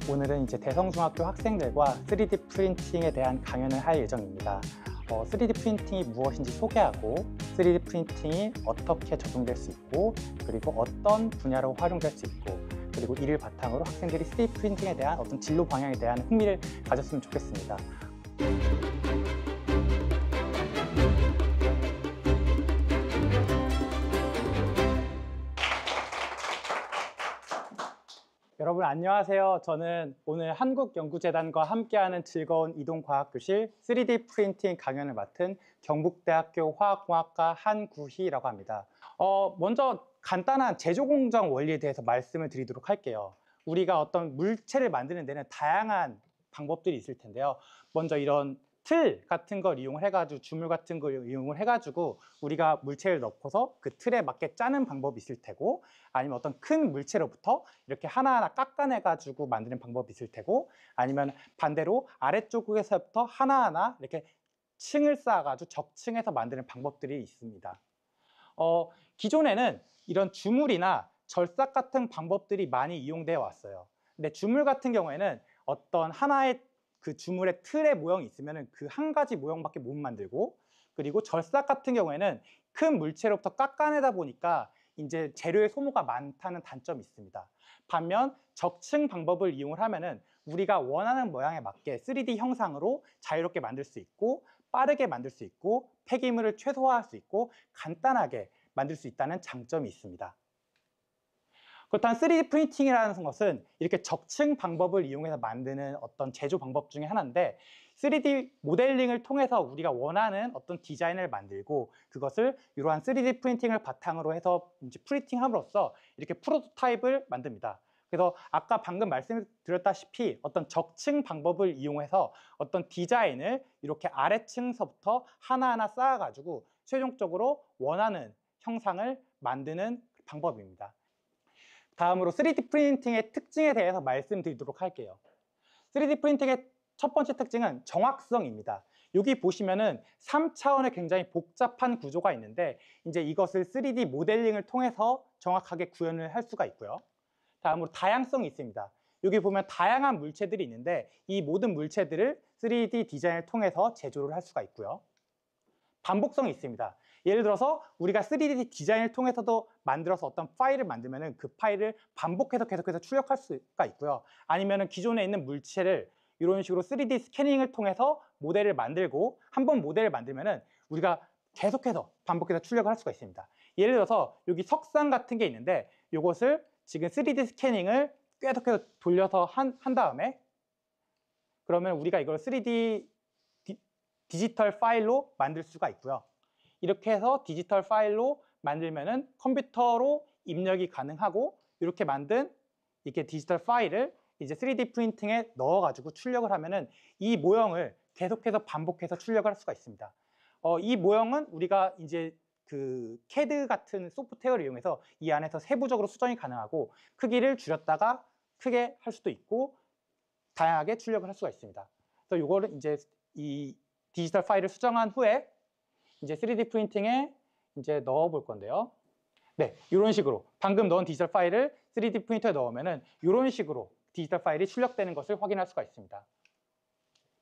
오늘은 이제 대성중학교 학생들과 3D 프린팅에 대한 강연을 할 예정입니다. 3D 프린팅이 무엇인지 소개하고 3D 프린팅이 어떻게 적용될 수 있고 그리고 어떤 분야로 활용될 수 있고 그리고 이를 바탕으로 학생들이 3D 프린팅에 대한 어떤 진로 방향에 대한 흥미를 가졌으면 좋겠습니다. 여러분 안녕하세요. 저는 오늘 한국연구재단과 함께하는 즐거운 이동과학교실 3D 프린팅 강연을 맡은 경북대학교 화학공학과 한구희라고 합니다. 먼저 간단한 제조공정 원리에 대해서 말씀을 드리도록 할게요. 우리가 어떤 물체를 만드는 데는 다양한 방법들이 있을 텐데요. 먼저 이런 틀 같은 걸 이용을 해가지고 주물 같은 걸 이용을 해가지고 우리가 물체를 넣고서 그 틀에 맞게 짜는 방법이 있을 테고, 아니면 어떤 큰 물체로부터 이렇게 하나하나 깎아내가지고 만드는 방법이 있을 테고, 아니면 반대로 아래쪽에서부터 하나하나 이렇게 층을 쌓아가지고 적층해서 만드는 방법들이 있습니다. 기존에는 이런 주물이나 절삭 같은 방법들이 많이 이용되어 왔어요. 근데 주물 같은 경우에는 어떤 하나의 그 주물의 틀의 모형이 있으면 그 한 가지 모형밖에 못 만들고, 그리고 절삭 같은 경우에는 큰 물체로부터 깎아내다 보니까 이제 재료의 소모가 많다는 단점이 있습니다. 반면 적층 방법을 이용을 하면은 우리가 원하는 모양에 맞게 3D 형상으로 자유롭게 만들 수 있고, 빠르게 만들 수 있고, 폐기물을 최소화할 수 있고, 간단하게 만들 수 있다는 장점이 있습니다. 그렇다면 3D 프린팅이라는 것은 이렇게 적층 방법을 이용해서 만드는 어떤 제조 방법 중에 하나인데, 3D 모델링을 통해서 우리가 원하는 어떤 디자인을 만들고 그것을 이러한 3D 프린팅을 바탕으로 해서 이제 프린팅함으로써 이렇게 프로토타입을 만듭니다. 그래서 아까 방금 말씀드렸다시피 어떤 적층 방법을 이용해서 어떤 디자인을 이렇게 아래층서부터 하나하나 쌓아가지고 최종적으로 원하는 형상을 만드는 방법입니다. 다음으로 3D 프린팅의 특징에 대해서 말씀드리도록 할게요. 3D 프린팅의 첫 번째 특징은 정확성입니다. 여기 보시면은 3차원의 굉장히 복잡한 구조가 있는데, 이제 이것을 3D 모델링을 통해서 정확하게 구현을 할 수가 있고요. 다음으로 다양성이 있습니다. 여기 보면 다양한 물체들이 있는데 이 모든 물체들을 3D 디자인을 통해서 제조를 할 수가 있고요. 반복성이 있습니다. 예를 들어서 우리가 3D 디자인을 통해서도 만들어서 어떤 파일을 만들면 그 파일을 반복해서 계속해서 출력할 수가 있고요. 아니면 기존에 있는 물체를 이런 식으로 3D 스캐닝을 통해서 모델을 만들고, 한번 모델을 만들면 우리가 계속해서 반복해서 출력을 할 수가 있습니다. 예를 들어서 여기 석상 같은 게 있는데 이것을 지금 3D 스캐닝을 계속해서 돌려서 한 다음에, 그러면 우리가 이걸 3D 디지털 파일로 만들 수가 있고요. 이렇게 해서 디지털 파일로 만들면은 컴퓨터로 입력이 가능하고, 이렇게 만든 이렇게 디지털 파일을 이제 3D 프린팅에 넣어가지고 출력을 하면은 이 모형을 계속해서 반복해서 출력을 할 수가 있습니다. 이 모형은 우리가 이제 그 CAD 같은 소프트웨어를 이용해서 이 안에서 세부적으로 수정이 가능하고, 크기를 줄였다가 크게 할 수도 있고 다양하게 출력을 할 수가 있습니다. 그래서 이거를 이제 이 디지털 파일을 수정한 후에 이제 3D 프린팅에 이제 넣어 볼 건데요. 네, 이런 식으로 방금 넣은 디지털 파일을 3D 프린터에 넣으면은 이런 식으로 디지털 파일이 출력되는 것을 확인할 수가 있습니다.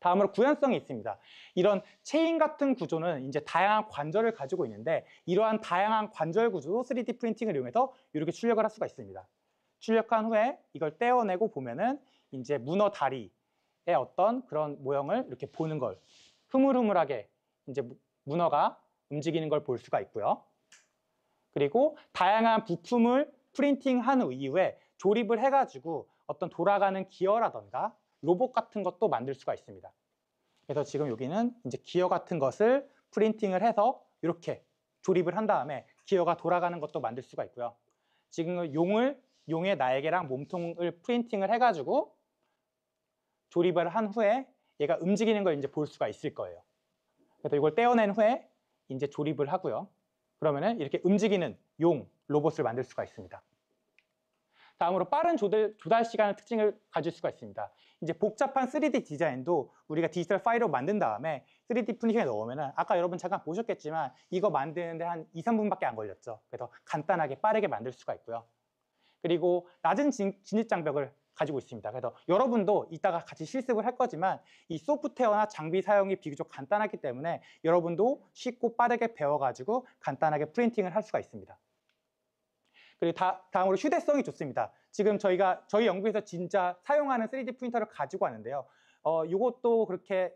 다음으로 구현성이 있습니다. 이런 체인 같은 구조는 이제 다양한 관절을 가지고 있는데, 이러한 다양한 관절 구조도 3D 프린팅을 이용해서 이렇게 출력을 할 수가 있습니다. 출력한 후에 이걸 떼어내고 보면은 이제 문어 다리의 어떤 그런 모형을 이렇게 보는 걸, 흐물흐물하게 이제 문어가 움직이는 걸 볼 수가 있고요. 그리고 다양한 부품을 프린팅한 이후에 조립을 해가지고 어떤 돌아가는 기어라던가 로봇 같은 것도 만들 수가 있습니다. 그래서 지금 여기는 이제 기어 같은 것을 프린팅을 해서 이렇게 조립을 한 다음에 기어가 돌아가는 것도 만들 수가 있고요. 지금 용의 날개랑 몸통을 프린팅을 해가지고 조립을 한 후에 얘가 움직이는 걸 이제 볼 수가 있을 거예요. 그래서 이걸 떼어낸 후에 이제 조립을 하고요. 그러면은 이렇게 움직이는 용, 로봇을 만들 수가 있습니다. 다음으로 빠른 조달 시간의 특징을 가질 수가 있습니다. 이제 복잡한 3D 디자인도 우리가 디지털 파일로 만든 다음에 3D 프린팅에 넣으면은 아까 여러분 잠깐 보셨겠지만 이거 만드는데 한 2, 3분밖에 안 걸렸죠. 그래서 간단하게 빠르게 만들 수가 있고요. 그리고 낮은 진입 장벽을 가지고 있습니다. 그래서 여러분도 이따가 같이 실습을 할 거지만 이 소프트웨어나 장비 사용이 비교적 간단하기 때문에 여러분도 쉽고 빠르게 배워가지고 간단하게 프린팅을 할 수가 있습니다. 그리고 다음으로 휴대성이 좋습니다. 지금 저희 연구에서 진짜 사용하는 3D 프린터를 가지고 왔는데요. 이것도 그렇게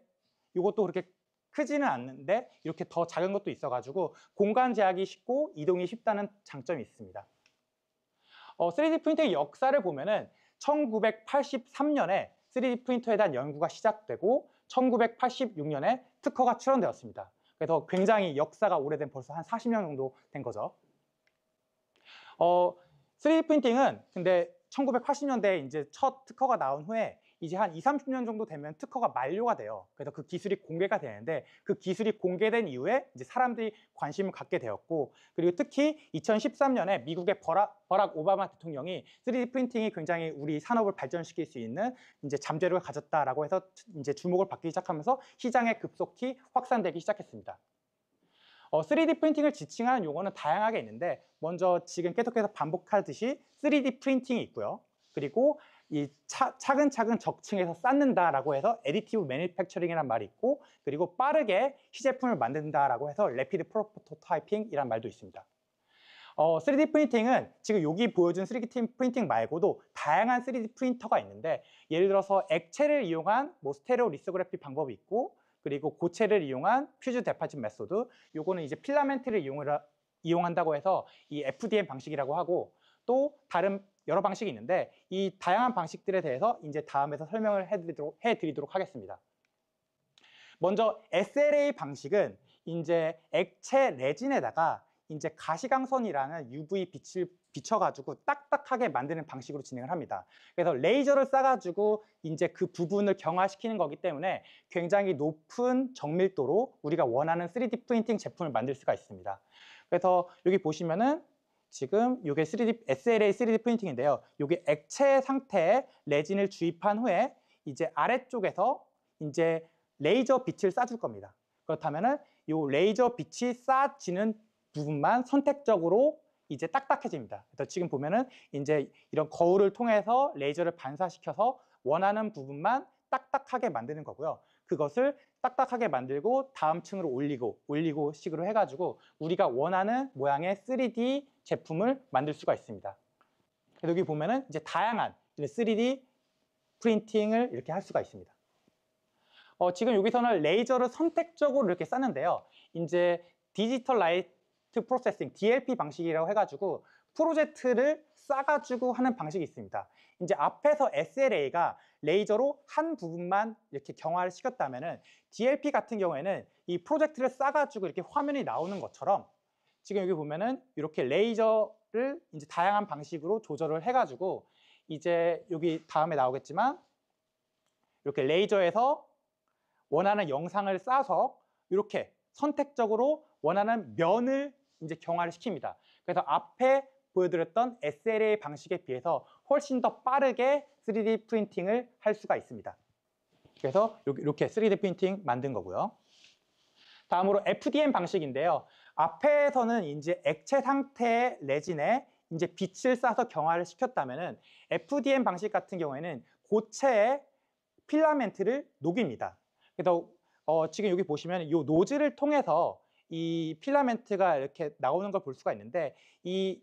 크지는 않는데 이렇게 더 작은 것도 있어가지고 공간 제약이 쉽고 이동이 쉽다는 장점이 있습니다. 3D 프린터의 역사를 보면은 1983년에 3D 프린터에 대한 연구가 시작되고 1986년에 특허가 출원되었습니다. 그래서 굉장히 역사가 오래된 벌써 한 40년 정도 된 거죠. 3D 프린팅은 근데 1980년대에 이제 첫 특허가 나온 후에 이제 한 20-30년 정도 되면 특허가 만료가 돼요. 그래서 그 기술이 공개가 되는데 그 기술이 공개된 이후에 이제 사람들이 관심을 갖게 되었고, 그리고 특히 2013년에 미국의 버락 오바마 대통령이 3D 프린팅이 굉장히 우리 산업을 발전시킬 수 있는 이제 잠재력을 가졌다라고 해서 이제 주목을 받기 시작하면서 시장에 급속히 확산되기 시작했습니다. 3D 프린팅을 지칭하는 용어는 다양하게 있는데 먼저 지금 계속해서 반복하듯이 3D 프린팅이 있고요. 그리고 이 차근차근 적층해서 쌓는다라고 해서 애디티브 매니팩처링이라는 말이 있고, 그리고 빠르게 시제품을 만든다라고 해서 래피드 프로토타이핑이라는 말도 있습니다. 3D 프린팅은 지금 여기 보여준 3D 프린팅 말고도 다양한 3D 프린터가 있는데, 예를 들어서 액체를 이용한 스테레오 리소그래피 방법이 있고, 그리고 고체를 이용한 퓨즈 데파짓 메소드, 요거는 이제 필라멘트를 이용한다고 해서 이 FDM 방식이라고 하고, 또 다른 여러 방식이 있는데 이 다양한 방식들에 대해서 이제 다음에서 설명을 해드리도록 하겠습니다. 먼저 SLA 방식은 이제 액체 레진에다가 이제 가시광선이라는 UV 빛을 비춰가지고 딱딱하게 만드는 방식으로 진행을 합니다. 그래서 레이저를 쏴가지고 이제 그 부분을 경화시키는 거기 때문에 굉장히 높은 정밀도로 우리가 원하는 3D 프린팅 제품을 만들 수가 있습니다. 그래서 여기 보시면은 지금 이게 SLA 3D 프린팅인데요. 이게 액체 상태에 레진을 주입한 후에 이제 아래쪽에서 이제 레이저 빛을 쏴줄 겁니다. 그렇다면은 이 레이저 빛이 쏴지는 부분만 선택적으로 이제 딱딱해집니다. 그래서 지금 보면은 이제 이런 거울을 통해서 레이저를 반사시켜서 원하는 부분만 딱딱하게 만드는 거고요. 그것을 딱딱하게 만들고 다음 층으로 올리고 식으로 해가지고 우리가 원하는 모양의 3D 제품을 만들 수가 있습니다. 그래서 여기 보면은 이제 다양한 3D 프린팅을 이렇게 할 수가 있습니다. 지금 여기서는 레이저를 선택적으로 이렇게 쐈는데요. 이제 디지털 라이트 프로세싱, DLP 방식이라고 해가지고 프로젝트를 쏴가지고 하는 방식이 있습니다. 이제 앞에서 SLA가 레이저로 한 부분만 이렇게 경화를 시켰다면은 DLP 같은 경우에는 이 프로젝트를 쏴가지고 이렇게 화면이 나오는 것처럼 지금 여기 보면은 이렇게 레이저를 이제 다양한 방식으로 조절을 해가지고 이제 여기 다음에 나오겠지만 이렇게 레이저에서 원하는 영상을 쏴서 이렇게 선택적으로 원하는 면을 이제 경화를 시킵니다. 그래서 앞에 보여드렸던 SLA 방식에 비해서 훨씬 더 빠르게 3D 프린팅을 할 수가 있습니다. 그래서 이렇게 3D 프린팅 만든 거고요. 다음으로 FDM 방식인데요. 앞에서는 이제 액체 상태의 레진에 이제 빛을 쏴서 경화를 시켰다면은 FDM 방식 같은 경우에는 고체의 필라멘트를 녹입니다. 그래서 지금 여기 보시면 이 노즐을 통해서 이 필라멘트가 이렇게 나오는 걸 볼 수가 있는데 이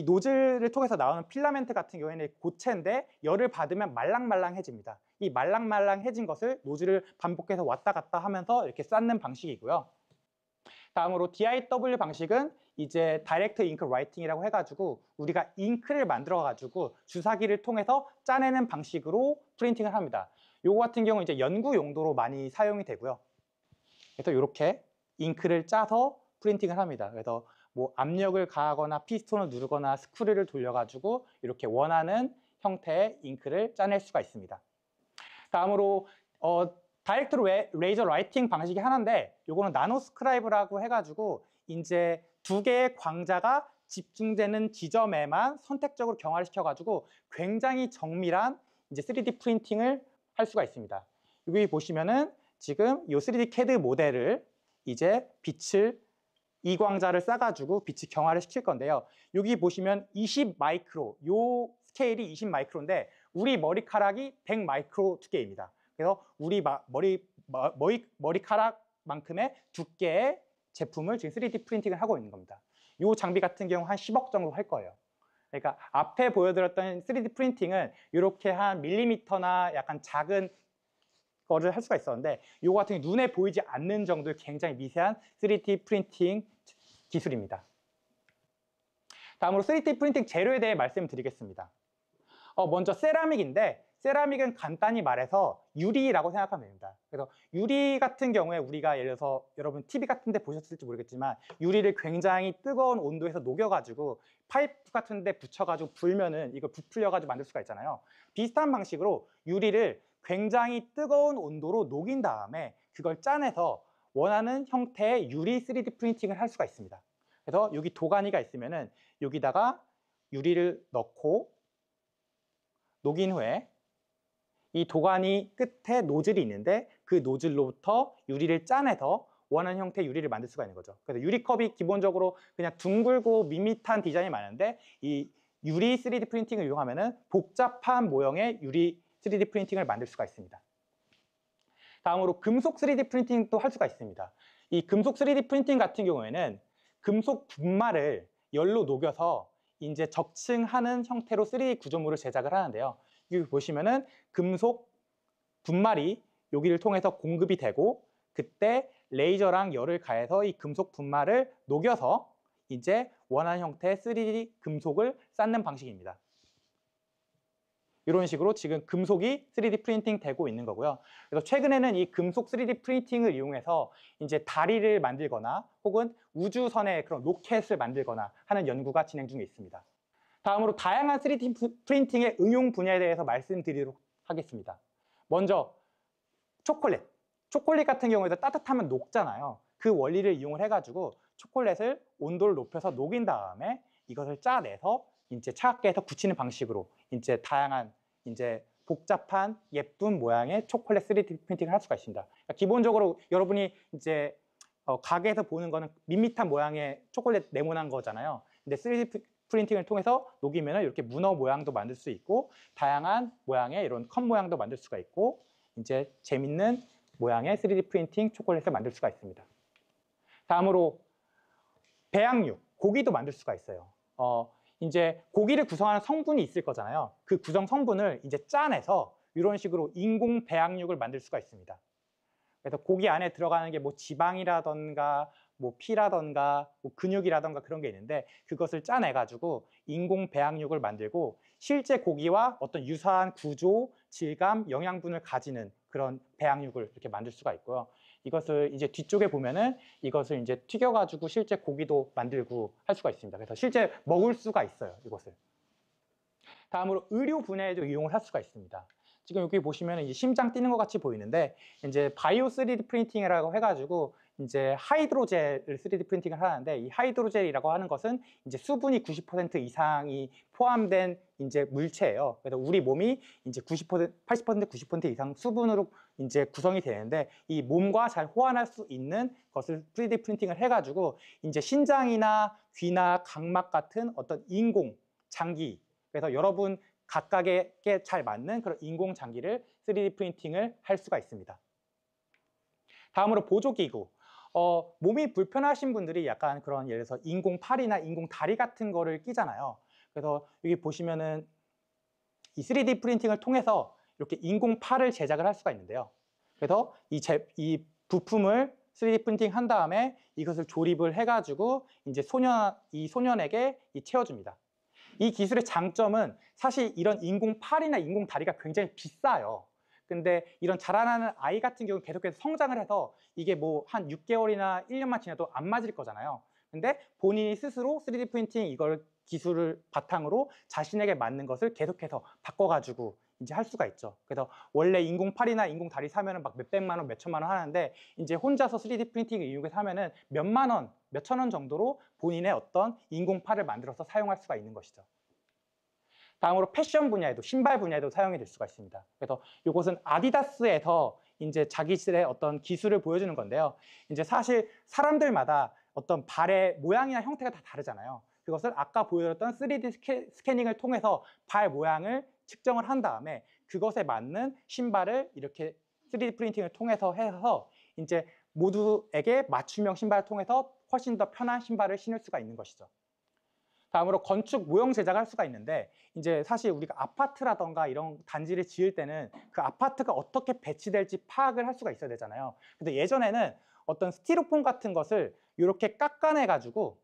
노즐을 통해서 나오는 필라멘트 같은 경우에는 고체인데 열을 받으면 말랑말랑해집니다. 이 말랑말랑해진 것을 노즐을 반복해서 왔다 갔다 하면서 이렇게 쌓는 방식이고요. 다음으로 DIW 방식은 이제 다이렉트 잉크 라이팅이라고 해가지고 우리가 잉크를 만들어가지고 주사기를 통해서 짜내는 방식으로 프린팅을 합니다. 요거 같은 경우 이제 연구 용도로 많이 사용이 되고요. 그래서 이렇게 잉크를 짜서 프린팅을 합니다. 그래서 뭐 압력을 가하거나 피스톤을 누르거나 스크류를 돌려가지고 이렇게 원하는 형태의 잉크를 짜낼 수가 있습니다. 다음으로 다이렉트 레이저 라이팅 방식이 하나인데 요거는 나노스크라이브라고 해가지고 이제 두 개의 광자가 집중되는 지점에만 선택적으로 경화를 시켜가지고 굉장히 정밀한 이제 3D 프린팅을 할 수가 있습니다. 여기 보시면은 지금 이 3D CAD 모델을 이제 이 광자를 쏴가지고 빛을 경화를 시킬 건데요. 여기 보시면 20 마이크로, 요 스케일이 20 마이크로인데 우리 머리카락이 100 마이크로 두께입니다. 그래서 우리 머리카락만큼의 두께의 제품을 지금 3D 프린팅을 하고 있는 겁니다. 이 장비 같은 경우 한 10억 정도 할 거예요. 그러니까 앞에 보여드렸던 3D 프린팅은 이렇게 한 밀리미터나 약간 작은 거를 할 수가 있었는데 이거 같은 경우 눈에 보이지 않는 정도의 굉장히 미세한 3D 프린팅 기술입니다. 다음으로 3D 프린팅 재료에 대해 말씀드리겠습니다. 먼저 세라믹인데 세라믹은 간단히 말해서 유리라고 생각하면 됩니다. 그래서 유리 같은 경우에 우리가 예를 들어서 여러분 TV 같은 데 보셨을지 모르겠지만 유리를 굉장히 뜨거운 온도에서 녹여가지고 파이프 같은 데 붙여가지고 불면은 이걸 부풀려가지고 만들 수가 있잖아요. 비슷한 방식으로 유리를 굉장히 뜨거운 온도로 녹인 다음에 그걸 짜내서 원하는 형태의 유리 3D 프린팅을 할 수가 있습니다. 그래서 여기 도가니가 있으면은 여기다가 유리를 넣고 녹인 후에 이 도가니 끝에 노즐이 있는데 그 노즐로부터 유리를 짜내서 원하는 형태의 유리를 만들 수가 있는 거죠. 그래서 유리컵이 기본적으로 그냥 둥글고 밋밋한 디자인이 많은데 이 유리 3D 프린팅을 이용하면은 복잡한 모형의 유리 3D 프린팅을 만들 수가 있습니다. 다음으로 금속 3D 프린팅도 할 수가 있습니다. 이 금속 3D 프린팅 같은 경우에는 금속 분말을 열로 녹여서 이제 적층하는 형태로 3D 구조물을 제작을 하는데요. 여기 보시면은 금속 분말이 여기를 통해서 공급이 되고 그때 레이저랑 열을 가해서 이 금속 분말을 녹여서 이제 원하는 형태의 3D 금속을 쌓는 방식입니다. 이런 식으로 지금 금속이 3D 프린팅 되고 있는 거고요. 그래서 최근에는 이 금속 3D 프린팅을 이용해서 이제 다리를 만들거나 혹은 우주선의 그런 로켓을 만들거나 하는 연구가 진행 중에 있습니다. 다음으로 다양한 3D 프린팅의 응용 분야에 대해서 말씀드리도록 하겠습니다. 먼저 초콜릿. 초콜릿 같은 경우에도 따뜻하면 녹잖아요. 그 원리를 이용을 해가지고 초콜릿을 온도를 높여서 녹인 다음에 이것을 짜내서 이제 차갑게 해서 붙이는 방식으로 이제 다양한 이제 복잡한 예쁜 모양의 초콜릿 3D 프린팅을 할 수가 있습니다. 그러니까 기본적으로 여러분이 이제 가게에서 보는 거는 밋밋한 모양의 초콜릿 네모난 거잖아요. 근데 3D 프린팅을 통해서 녹이면 이렇게 문어 모양도 만들 수 있고 다양한 모양의 이런 컵 모양도 만들 수가 있고 이제 재밌는 모양의 3D 프린팅 초콜릿을 만들 수가 있습니다. 다음으로 배양육, 고기도 만들 수가 있어요. 이제 고기를 구성하는 성분이 있을 거잖아요. 그 구성 성분을 이제 짜내서 이런 식으로 인공 배양육을 만들 수가 있습니다. 그래서 고기 안에 들어가는 게 뭐 지방이라던가 뭐 피라던가 뭐 근육이라던가 그런 게 있는데 그것을 짜내가지고 인공 배양육을 만들고 실제 고기와 어떤 유사한 구조, 질감, 영양분을 가지는 그런 배양육을 이렇게 만들 수가 있고요. 이것을 이제 뒤쪽에 보면은 이것을 이제 튀겨가지고 실제 고기도 만들고 할 수가 있습니다. 그래서 실제 먹을 수가 있어요, 이것을. 다음으로 의료 분야에도 이용을 할 수가 있습니다. 지금 여기 보시면 이제 심장 뛰는 것 같이 보이는데 이제 바이오 3D 프린팅이라고 해가지고 이제 하이드로젤을 3D 프린팅을 하는데 이 하이드로젤이라고 하는 것은 이제 수분이 90% 이상이 포함된 이제 물체예요. 그래서 우리 몸이 이제 90%, 80%, 90% 이상 수분으로 이제 구성이 되는데 이 몸과 잘 호환할 수 있는 것을 3D 프린팅을 해가지고 이제 신장이나 귀나 각막 같은 어떤 인공 장기 그래서 여러분 각각에게 잘 맞는 그런 인공 장기를 3D 프린팅을 할 수가 있습니다. 다음으로 보조기구. 몸이 불편하신 분들이 약간 그런 예를 들어서 인공 팔이나 인공 다리 같은 거를 끼잖아요. 그래서 여기 보시면은 이 3D 프린팅을 통해서 이렇게 인공 팔을 제작을 할 수가 있는데요. 그래서 이 부품을 3D 프린팅 한 다음에 이것을 조립을 해가지고 이제 이 소년에게 채워줍니다. 이 기술의 장점은 사실 이런 인공 팔이나 인공 다리가 굉장히 비싸요. 근데 이런 자라나는 아이 같은 경우는 계속해서 성장을 해서 이게 뭐 한 6개월이나 1년만 지나도 안 맞을 거잖아요. 근데 본인이 스스로 3D 프린팅 이걸 기술을 바탕으로 자신에게 맞는 것을 계속해서 바꿔가지고 이제 할 수가 있죠. 그래서 원래 인공 팔이나 인공 다리 사면은 막 몇백만 원, 몇천만 원 하는데 이제 혼자서 3D 프린팅을 이용해서 하면은 몇만 원, 몇천 원 정도로 본인의 어떤 인공 팔을 만들어서 사용할 수가 있는 것이죠. 다음으로 패션 분야에도 신발 분야에도 사용이 될 수가 있습니다. 그래서 이것은 아디다스에서 이제 자기들의 어떤 기술을 보여주는 건데요. 이제 사실 사람들마다 어떤 발의 모양이나 형태가 다 다르잖아요. 그것을 아까 보여드렸던 3D 스캐닝을 통해서 발 모양을 측정을 한 다음에 그것에 맞는 신발을 이렇게 3D 프린팅을 통해서 해서 이제 모두에게 맞춤형 신발을 통해서 훨씬 더 편한 신발을 신을 수가 있는 것이죠. 다음으로 건축 모형 제작을 할 수가 있는데 이제 사실 우리가 아파트라던가 이런 단지를 지을 때는 그 아파트가 어떻게 배치될지 파악을 할 수가 있어야 되잖아요. 근데 예전에는 어떤 스티로폼 같은 것을 이렇게 깎아내 가지고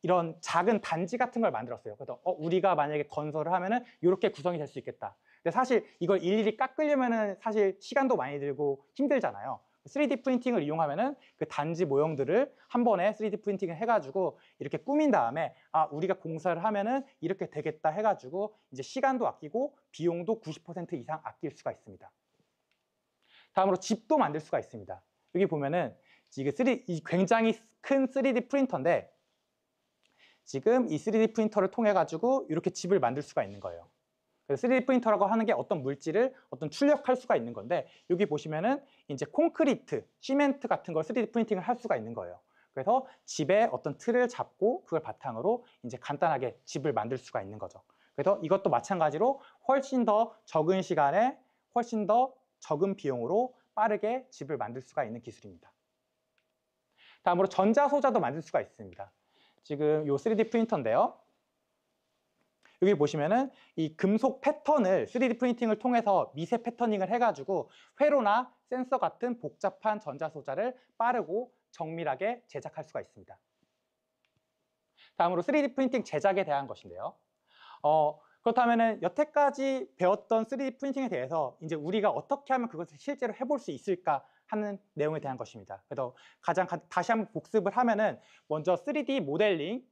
이런 작은 단지 같은 걸 만들었어요. 그래서 우리가 만약에 건설을 하면은 이렇게 구성이 될 수 있겠다. 근데 사실 이걸 일일이 깎으려면은 사실 시간도 많이 들고 힘들잖아요. 3D 프린팅을 이용하면은 그 단지 모형들을 한 번에 3D 프린팅을 해가지고 이렇게 꾸민 다음에 우리가 공사를 하면은 이렇게 되겠다 해가지고 이제 시간도 아끼고 비용도 90% 이상 아낄 수가 있습니다. 다음으로 집도 만들 수가 있습니다. 여기 보면은 지금 이 굉장히 큰 3D 프린터인데 지금 이 3D 프린터를 통해 가지고 이렇게 집을 만들 수가 있는 거예요. 그래서 3D 프린터라고 하는 게 어떤 물질을 출력할 수가 있는 건데 여기 보시면은 이제 콘크리트, 시멘트 같은 걸 3D 프린팅을 할 수가 있는 거예요. 그래서 집에 어떤 틀을 잡고 그걸 바탕으로 이제 간단하게 집을 만들 수가 있는 거죠. 그래서 이것도 마찬가지로 훨씬 더 적은 시간에 훨씬 더 적은 비용으로 빠르게 집을 만들 수가 있는 기술입니다. 다음으로 전자소자도 만들 수가 있습니다. 지금 이 3D 프린터인데요. 여기 보시면은 이 금속 패턴을 3D 프린팅을 통해서 미세 패터닝을 해가지고 회로나 센서 같은 복잡한 전자소자를 빠르고 정밀하게 제작할 수가 있습니다. 다음으로 3D 프린팅 제작에 대한 것인데요. 그렇다면은 여태까지 배웠던 3D 프린팅에 대해서 이제 우리가 어떻게 하면 그것을 실제로 해볼 수 있을까 하는 내용에 대한 것입니다. 그래서 다시 한번 복습을 하면은 먼저 3D 모델링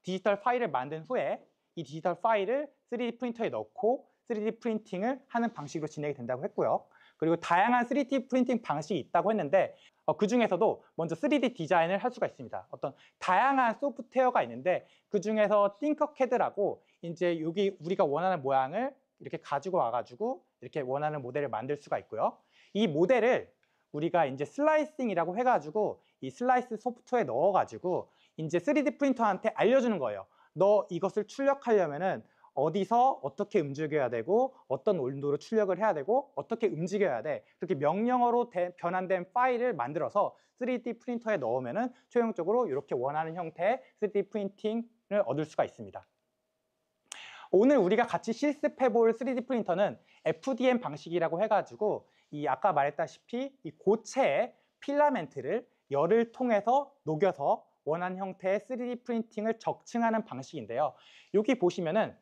디지털 파일을 만든 후에 이 디지털 파일을 3D 프린터에 넣고 3D 프린팅을 하는 방식으로 진행이 된다고 했고요. 그리고 다양한 3D 프린팅 방식이 있다고 했는데 그 중에서도 먼저 3D 디자인을 할 수가 있습니다. 어떤 다양한 소프트웨어가 있는데 그 중에서 띵커캐드라고 이제 여기 우리가 원하는 모양을 이렇게 가지고 와가지고 이렇게 원하는 모델을 만들 수가 있고요. 이 모델을 우리가 이제 슬라이싱이라고 해가지고 이 슬라이스 소프트웨어에 넣어가지고 이제 3D 프린터한테 알려주는 거예요. 너 이것을 출력하려면은 어디서 어떻게 움직여야 되고 어떤 온도로 출력을 해야 되고 어떻게 움직여야 돼. 그렇게 명령어로 변환된 파일을 만들어서 3D 프린터에 넣으면은 최종적으로 이렇게 원하는 형태의 3D 프린팅을 얻을 수가 있습니다. 오늘 우리가 같이 실습해 볼 3D 프린터는 FDM 방식이라고 해가지고 이 아까 말했다시피 이 고체의 필라멘트를 열을 통해서 녹여서 원하는 형태의 3D 프린팅을 적층하는 방식인데요. 여기 보시면은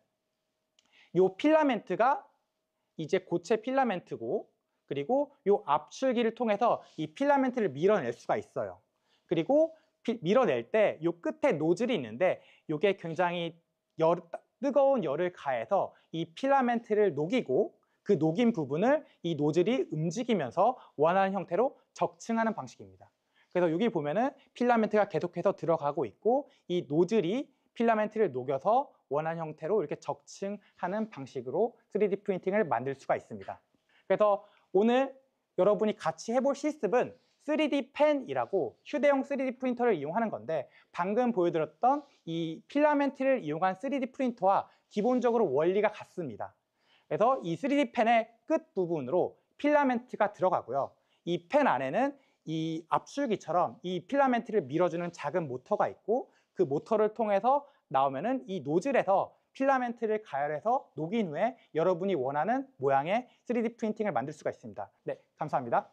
이 필라멘트가 이제 고체 필라멘트고 그리고 이 압출기를 통해서 이 필라멘트를 밀어낼 수가 있어요. 그리고 밀어낼 때 이 끝에 노즐이 있는데 이게 굉장히 뜨거운 열을 가해서 이 필라멘트를 녹이고 그 녹인 부분을 이 노즐이 움직이면서 원하는 형태로 적층하는 방식입니다. 그래서 여기 보면은 필라멘트가 계속해서 들어가고 있고 이 노즐이 필라멘트를 녹여서 원하는 형태로 이렇게 적층하는 방식으로 3D 프린팅을 만들 수가 있습니다. 그래서 오늘 여러분이 같이 해볼 실습은 3D 펜이라고 휴대용 3D 프린터를 이용하는 건데 방금 보여드렸던 이 필라멘트를 이용한 3D 프린터와 기본적으로 원리가 같습니다. 그래서 이 3D 펜의 끝 부분으로 필라멘트가 들어가고요. 이 펜 안에는 이 압출기처럼 이 필라멘트를 밀어주는 작은 모터가 있고 그 모터를 통해서 나오면은 이 노즐에서 필라멘트를 가열해서 녹인 후에 여러분이 원하는 모양의 3D 프린팅을 만들 수가 있습니다. 네, 감사합니다.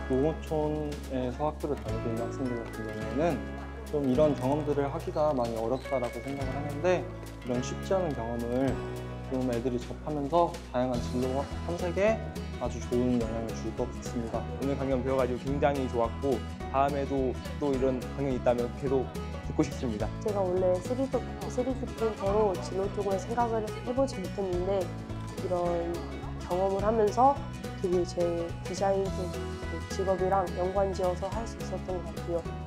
농어촌에서 학교를 다니고 있는 학생들 같은 경우에는 좀 이런 경험들을 하기가 많이 어렵다라고 생각을 하는데 이런 쉽지 않은 경험을 좀 애들이 접하면서 다양한 진로 탐색에 아주 좋은 영향을 줄 것 같습니다. 오늘 강연 배워가지고 굉장히 좋았고 다음에도 또 이런 강연이 있다면 계속 듣고 싶습니다. 제가 원래 3D 프린터로 진로 쪽을 생각을 해보지 못했는데 이런 경험을 하면서 되게 제 디자인 쪽 직업이랑 연관지어서 할 수 있었던 것 같고요.